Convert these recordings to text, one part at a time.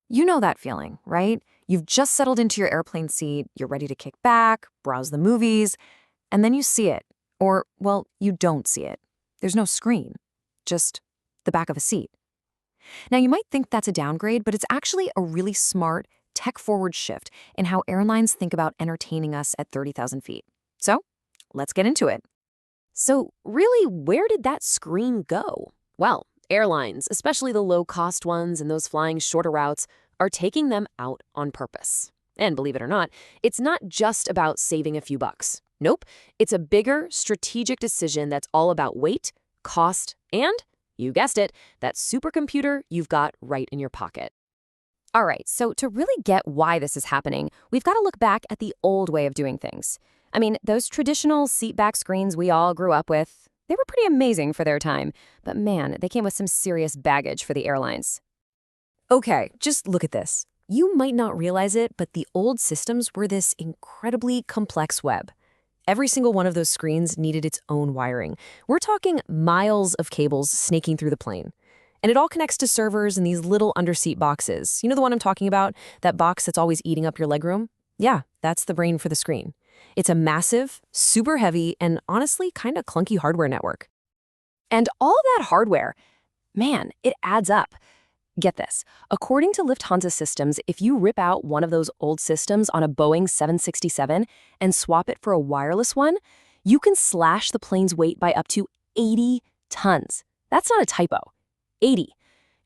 You know that feeling, right? You've just settled into your airplane seat, you're ready to kick back, browse the movies, and then you see it. Or, well, you don't see it. There's no screen, just the back of a seat. Now, you might think that's a downgrade, but it's actually a really smart, tech-forward shift in how airlines think about entertaining us at 30,000 feet. So, let's get into it. So, really, where did that screen go? Well, airlines, especially the low-cost ones and those flying shorter routes, are taking them out on purpose. And believe it or not, it's not just about saving a few bucks. Nope, it's a bigger, strategic decision that's all about weight, cost, and, you guessed it, that supercomputer you've got right in your pocket. All right, so to really get why this is happening, we've got to look back at the old way of doing things. I mean, those traditional seat-back screens we all grew up with, they were pretty amazing for their time, but man, they came with some serious baggage for the airlines. Okay, just look at this. You might not realize it, but the old systems were this incredibly complex web. Every single one of those screens needed its own wiring. We're talking miles of cables snaking through the plane. And it all connects to servers in these little underseat boxes. You know the one I'm talking about? That box that's always eating up your legroom? Yeah, that's the brain for the screen. It's a massive, super heavy, and honestly kind of clunky hardware network. And all that hardware, man, it adds up. Get this. According to Lufthansa Systems, if you rip out one of those old systems on a Boeing 767 and swap it for a wireless one, you can slash the plane's weight by up to 80 tons. That's not a typo. 80.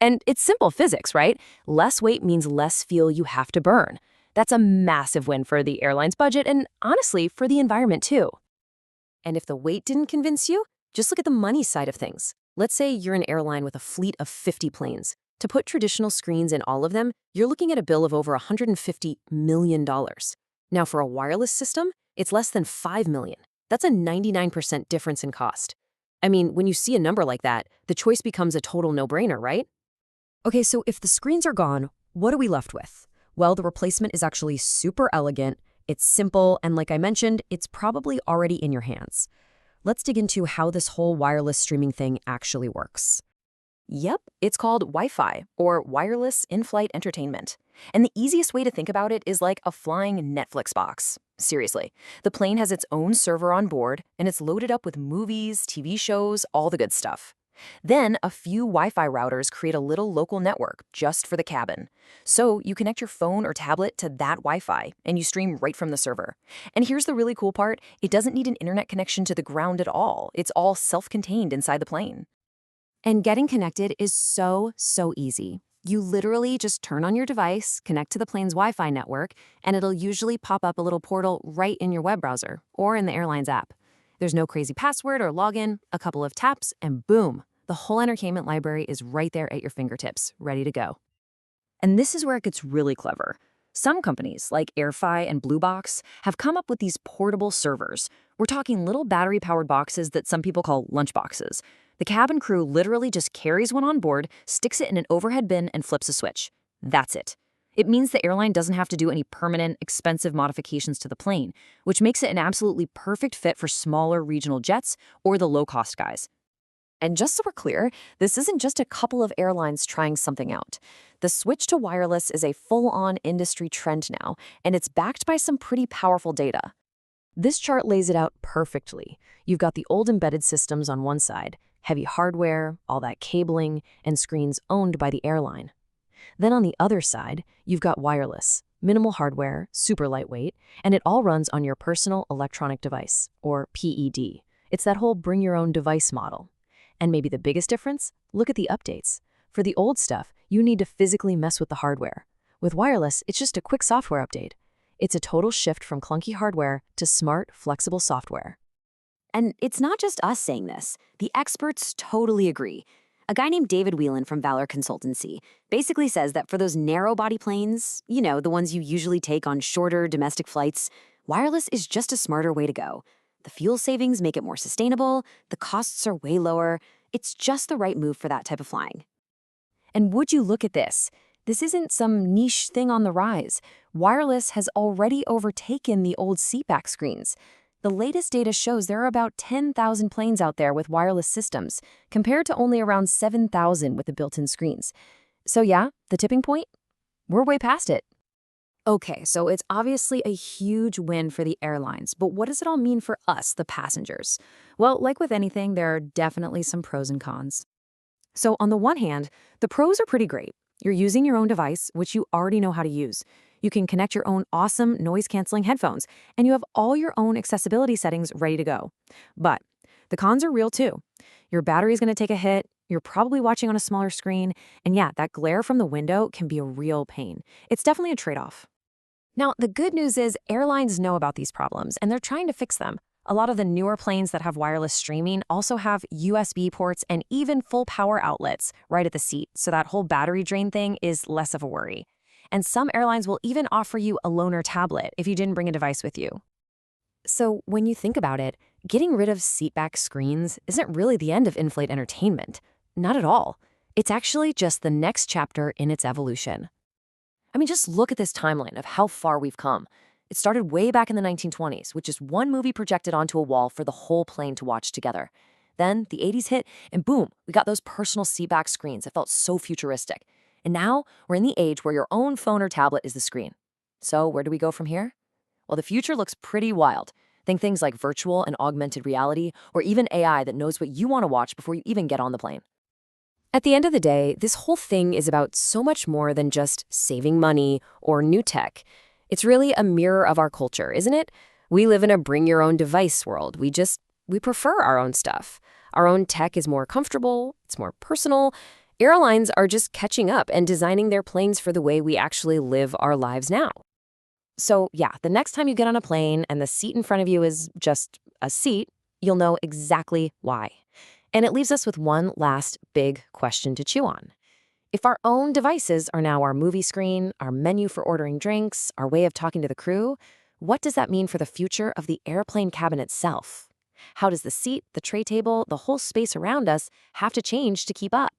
And it's simple physics, right? Less weight means less fuel you have to burn. That's a massive win for the airline's budget and, honestly, for the environment, too. And if the weight didn't convince you, just look at the money side of things. Let's say you're an airline with a fleet of 50 planes. To put traditional screens in all of them, you're looking at a bill of over $150 million. Now, for a wireless system, it's less than $5 million. That's a 99% difference in cost. I mean, when you see a number like that, the choice becomes a total no-brainer, right? Okay, so if the screens are gone, what are we left with? Well, the replacement is actually super elegant, it's simple, and like I mentioned, it's probably already in your hands. Let's dig into how this whole wireless streaming thing actually works. Yep, it's called Wi-Fi, or wireless in-flight entertainment. And the easiest way to think about it is like a flying Netflix box. Seriously, the plane has its own server on board, and it's loaded up with movies, TV shows, all the good stuff. Then, a few Wi-Fi routers create a little local network just for the cabin. So you connect your phone or tablet to that Wi-Fi, and you stream right from the server. And here's the really cool part, it doesn't need an internet connection to the ground at all. It's all self-contained inside the plane. And getting connected is so easy. You literally just turn on your device, connect to the plane's Wi-Fi network, and it'll usually pop up a little portal right in your web browser or in the airline's app. There's no crazy password or login, a couple of taps, and boom, the whole entertainment library is right there at your fingertips, ready to go. And this is where it gets really clever. Some companies, like AirFi and Bluebox, have come up with these portable servers. We're talking little battery-powered boxes that some people call lunchboxes. The cabin crew literally just carries one on board, sticks it in an overhead bin, and flips a switch. That's it. It means the airline doesn't have to do any permanent, expensive modifications to the plane, which makes it an absolutely perfect fit for smaller regional jets or the low-cost guys. And just so we're clear, this isn't just a couple of airlines trying something out. The switch to wireless is a full-on industry trend now, and it's backed by some pretty powerful data. This chart lays it out perfectly. You've got the old embedded systems on one side, heavy hardware, all that cabling, and screens owned by the airline. Then on the other side, you've got wireless, minimal hardware, super lightweight, and it all runs on your personal electronic device, or PED. It's that whole bring-your-own-device model. And maybe the biggest difference? Look at the updates. For the old stuff, you need to physically mess with the hardware. With wireless, it's just a quick software update. It's a total shift from clunky hardware to smart, flexible software. And it's not just us saying this. The experts totally agree. A guy named David Whelan from Valor Consultancy basically says that for those narrow-body planes, you know, the ones you usually take on shorter domestic flights, wireless is just a smarter way to go. The fuel savings make it more sustainable, the costs are way lower. It's just the right move for that type of flying. And would you look at this? This isn't some niche thing on the rise. Wireless has already overtaken the old seatback screens. The latest data shows there are about 10,000 planes out there with wireless systems, compared to only around 7,000 with the built-in screens. So yeah, the tipping point? We're way past it. Okay, so it's obviously a huge win for the airlines, but what does it all mean for us, the passengers? Well, like with anything, there are definitely some pros and cons. So, on the one hand, the pros are pretty great. You're using your own device, which you already know how to use. You can connect your own awesome noise canceling headphones, and you have all your own accessibility settings ready to go. But the cons are real too. Your battery's going to take a hit, you're probably watching on a smaller screen, and yeah, that glare from the window can be a real pain. It's definitely a trade off. Now, the good news is airlines know about these problems, and they're trying to fix them. A lot of the newer planes that have wireless streaming also have USB ports and even full power outlets right at the seat, so that whole battery drain thing is less of a worry. And some airlines will even offer you a loaner tablet if you didn't bring a device with you. So when you think about it, getting rid of seatback screens isn't really the end of in-flight entertainment. Not at all. It's actually just the next chapter in its evolution. I mean, just look at this timeline of how far we've come. It started way back in the 1920s, with just one movie projected onto a wall for the whole plane to watch together. Then the 80s hit, and boom, we got those personal seatback screens that felt so futuristic. And now we're in the age where your own phone or tablet is the screen. So where do we go from here? Well, the future looks pretty wild. Think things like virtual and augmented reality, or even AI that knows what you want to watch before you even get on the plane. At the end of the day, this whole thing is about so much more than just saving money or new tech. It's really a mirror of our culture, isn't it? We live in a bring-your-own-device world. We prefer our own stuff. Our own tech is more comfortable, it's more personal. Airlines are just catching up and designing their planes for the way we actually live our lives now. So yeah, the next time you get on a plane and the seat in front of you is just a seat, you'll know exactly why. And it leaves us with one last big question to chew on. If our own devices are now our movie screen, our menu for ordering drinks, our way of talking to the crew, what does that mean for the future of the airplane cabin itself? How does the seat, the tray table, the whole space around us have to change to keep up?